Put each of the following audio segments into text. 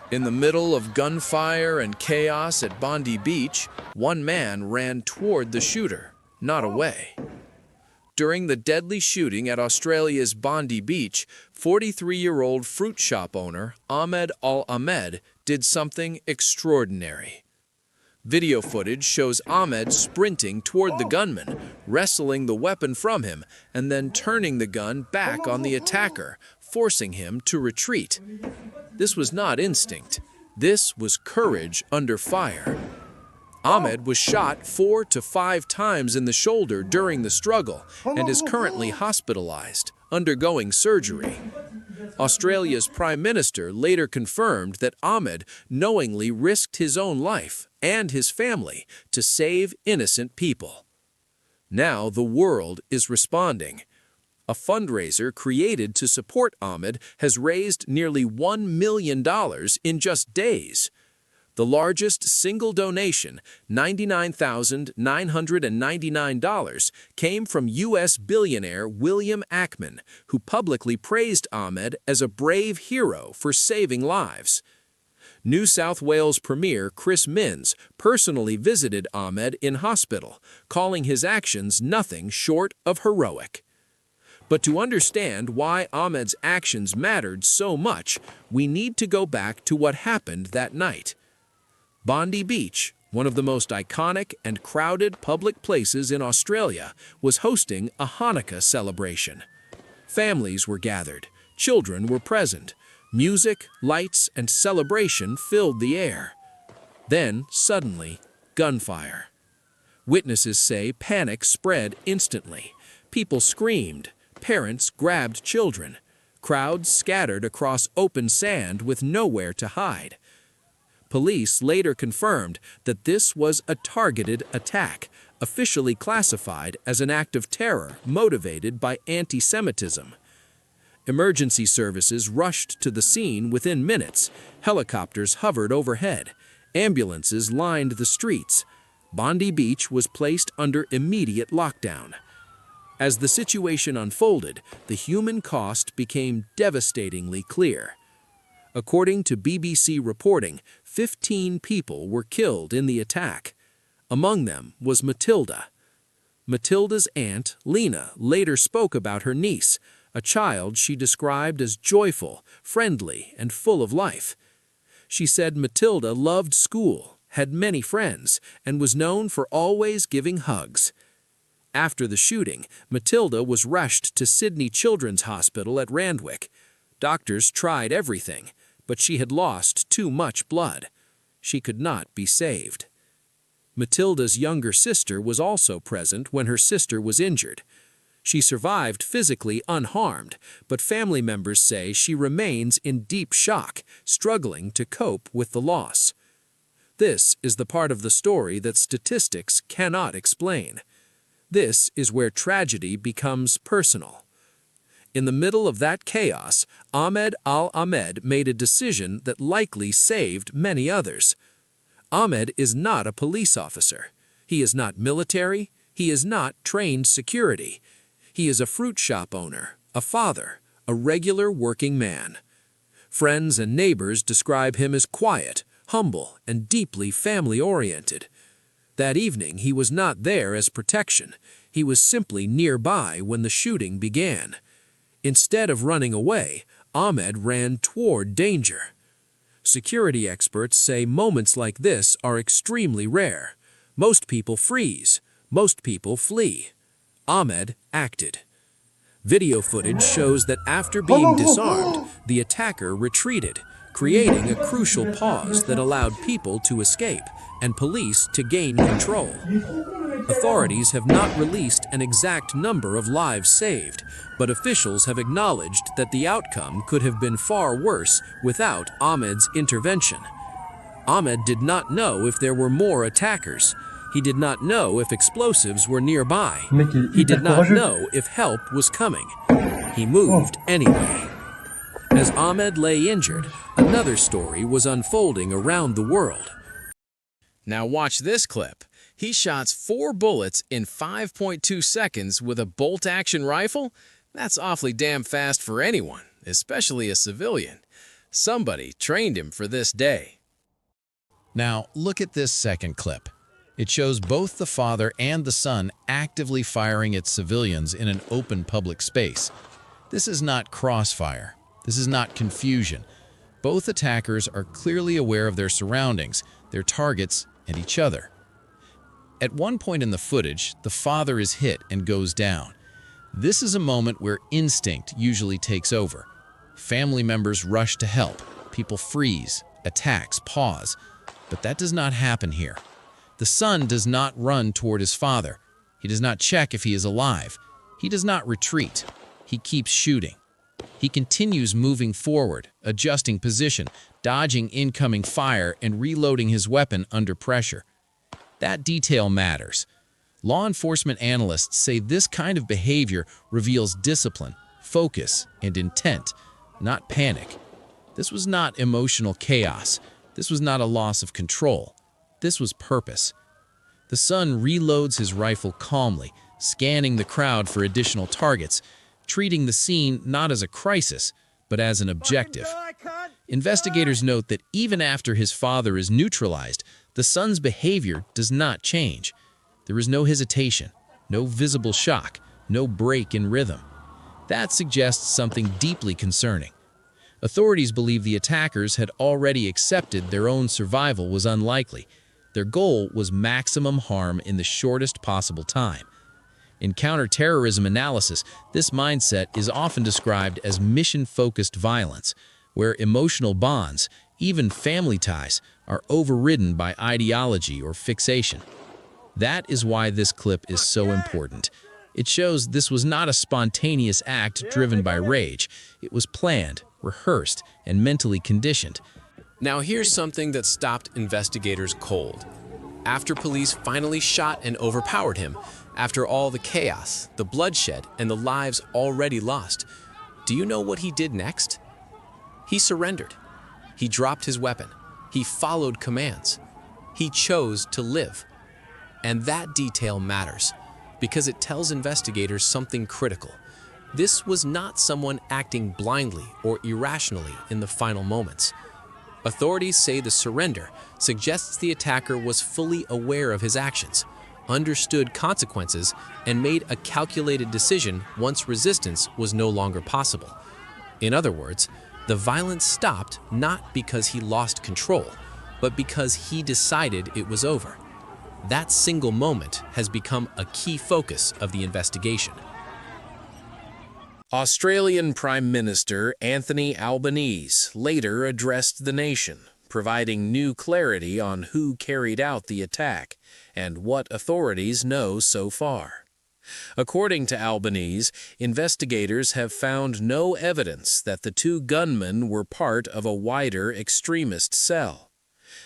In the middle of gunfire and chaos at Bondi Beach, one man ran toward the shooter, not away. During the deadly shooting at Australia's Bondi Beach, 43-year-old fruit shop owner Ahmed al-Ahmed did something extraordinary. Video footage shows Ahmed sprinting toward the gunman, wrestling the weapon from him, and then turning the gun back on the attacker, forcing him to retreat. This was not instinct. This was courage under fire. Ahmed was shot 4 to 5 times in the shoulder during the struggle and is currently hospitalized, undergoing surgery. Australia's Prime Minister later confirmed that Ahmed knowingly risked his own life and his family to save innocent people. Now the world is responding. A fundraiser created to support Ahmed has raised nearly $1 million in just days. The largest single donation, $99,999, came from U.S. billionaire William Ackman, who publicly praised Ahmed as a brave hero for saving lives. New South Wales Premier Chris Minns personally visited Ahmed in hospital, calling his actions nothing short of heroic. But to understand why Ahmed's actions mattered so much, we need to go back to what happened that night. Bondi Beach, one of the most iconic and crowded public places in Australia, was hosting a Hanukkah celebration. Families were gathered, children were present, music, lights, and celebration filled the air. Then, suddenly, gunfire. Witnesses say panic spread instantly. People screamed. Parents grabbed children. Crowds scattered across open sand with nowhere to hide. Police later confirmed that this was a targeted attack, officially classified as an act of terror motivated by anti-Semitism. Emergency services rushed to the scene within minutes. Helicopters hovered overhead. Ambulances lined the streets. Bondi Beach was placed under immediate lockdown. As the situation unfolded, the human cost became devastatingly clear. According to BBC reporting, 15 people were killed in the attack. Among them was Matilda. Matilda's aunt, Lena, later spoke about her niece, a child she described as joyful, friendly, and full of life. She said Matilda loved school, had many friends, and was known for always giving hugs. After the shooting, Matilda was rushed to Sydney Children's Hospital at Randwick. Doctors tried everything, but she had lost too much blood. She could not be saved. Matilda's younger sister was also present when her sister was injured. She survived physically unharmed, but family members say she remains in deep shock, struggling to cope with the loss. This is the part of the story that statistics cannot explain. This is where tragedy becomes personal. In the middle of that chaos, Ahmed al-Ahmed made a decision that likely saved many others. Ahmed is not a police officer. He is not military. He is not trained security. He is a fruit shop owner, a father, a regular working man. Friends and neighbors describe him as quiet, humble, and deeply family-oriented. That evening, he was not there as protection. He was simply nearby when the shooting began. Instead of running away, Ahmed ran toward danger. Security experts say moments like this are extremely rare. Most people freeze. Most people flee. Ahmed acted. Video footage shows that after being disarmed, the attacker retreated, creating a crucial pause that allowed people to escape and police to gain control. Authorities have not released an exact number of lives saved, but officials have acknowledged that the outcome could have been far worse without Ahmed's intervention. Ahmed did not know if there were more attackers. He did not know if explosives were nearby. He did not know if help was coming. He moved anyway. As Ahmed lay injured, another story was unfolding around the world. Now watch this clip. He shots 4 bullets in 5.2 seconds with a bolt-action rifle? That's awfully damn fast for anyone, especially a civilian. Somebody trained him for this day. Now, look at this second clip. It shows both the father and the son actively firing at civilians in an open public space. This is not crossfire. This is not confusion. Both attackers are clearly aware of their surroundings, their targets, and each other. At one point in the footage, the father is hit and goes down. This is a moment where instinct usually takes over. Family members rush to help. People freeze, attacks pause. But that does not happen here. The son does not run toward his father. He does not check if he is alive. He does not retreat. He keeps shooting. He continues moving forward, adjusting position, dodging incoming fire, and reloading his weapon under pressure. That detail matters. Law enforcement analysts say this kind of behavior reveals discipline, focus, and intent, not panic. This was not emotional chaos. This was not a loss of control. This was purpose. The son reloads his rifle calmly, scanning the crowd for additional targets, treating the scene not as a crisis, but as an objective. Investigators note that even after his father is neutralized, the son's behavior does not change. There is no hesitation, no visible shock, no break in rhythm. That suggests something deeply concerning. Authorities believe the attackers had already accepted their own survival was unlikely. Their goal was maximum harm in the shortest possible time. In counterterrorism analysis, this mindset is often described as mission-focused violence, where emotional bonds, even family ties, are overridden by ideology or fixation. That is why this clip is so important. It shows this was not a spontaneous act driven by rage. It was planned, rehearsed, and mentally conditioned. Now here's something that stopped investigators cold. After police finally shot and overpowered him, after all the chaos, the bloodshed, and the lives already lost, do you know what he did next? He surrendered. He dropped his weapon. He followed commands. He chose to live. And that detail matters, because it tells investigators something critical. This was not someone acting blindly or irrationally in the final moments. Authorities say the surrender suggests the attacker was fully aware of his actions, understood consequences, and made a calculated decision once resistance was no longer possible. In other words, the violence stopped not because he lost control, but because he decided it was over. That single moment has become a key focus of the investigation. Australian Prime Minister Anthony Albanese later addressed the nation, providing new clarity on who carried out the attack and what authorities know so far. According to Albanese, investigators have found no evidence that the two gunmen were part of a wider extremist cell.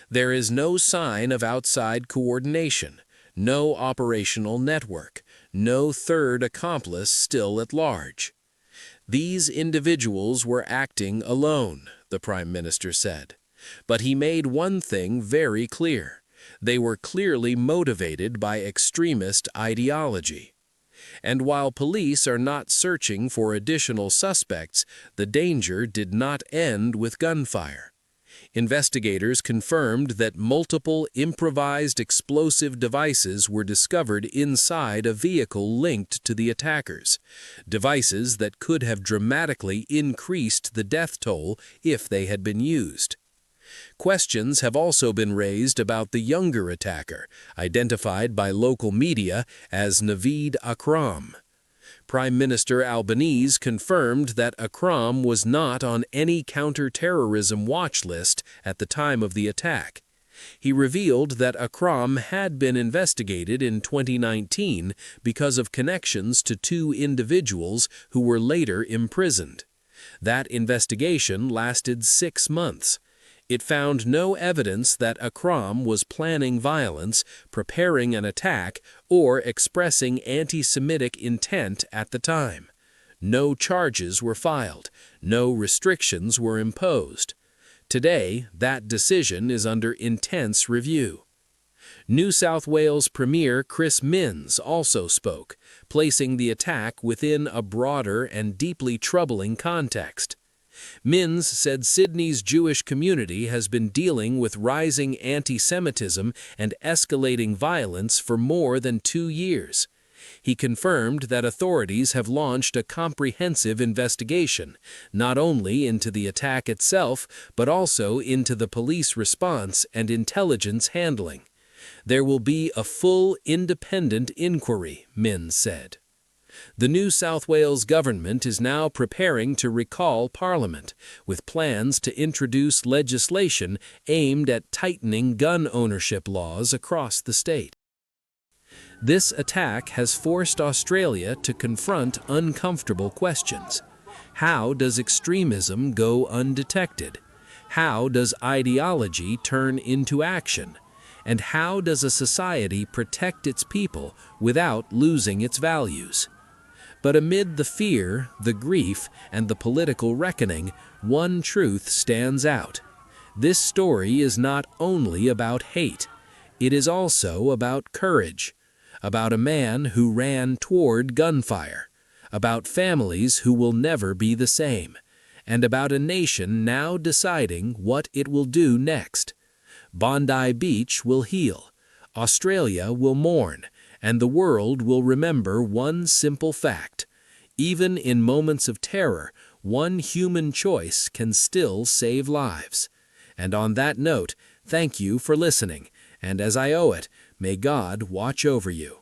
There is no sign of outside coordination, no operational network, no third accomplice still at large. These individuals were acting alone, the Prime Minister said. But he made one thing very clear. They were clearly motivated by extremist ideology. And while police are not searching for additional suspects, the danger did not end with gunfire. Investigators confirmed that multiple improvised explosive devices were discovered inside a vehicle linked to the attackers, devices that could have dramatically increased the death toll if they had been used. Questions have also been raised about the younger attacker, identified by local media as Naveed Akram. Prime Minister Albanese confirmed that Akram was not on any counter-terrorism watch list at the time of the attack. He revealed that Akram had been investigated in 2019 because of connections to two individuals who were later imprisoned. That investigation lasted 6 months. It found no evidence that Akram was planning violence, preparing an attack, or expressing anti-Semitic intent at the time. No charges were filed. No restrictions were imposed. Today, that decision is under intense review. New South Wales Premier Chris Minns also spoke, placing the attack within a broader and deeply troubling context. Minns said Sydney's Jewish community has been dealing with rising anti-Semitism and escalating violence for more than 2 years. He confirmed that authorities have launched a comprehensive investigation, not only into the attack itself, but also into the police response and intelligence handling. There will be a full, independent inquiry, Minns said. The New South Wales government is now preparing to recall Parliament, with plans to introduce legislation aimed at tightening gun ownership laws across the state. This attack has forced Australia to confront uncomfortable questions. How does extremism go undetected? How does ideology turn into action? And how does a society protect its people without losing its values? But amid the fear, the grief, and the political reckoning, one truth stands out. This story is not only about hate. It is also about courage, about a man who ran toward gunfire, about families who will never be the same, and about a nation now deciding what it will do next. Bondi Beach will heal, Australia will mourn, and the world will remember one simple fact. Even in moments of terror, one human choice can still save lives. And on that note, thank you for listening, and as I owe it, may God watch over you.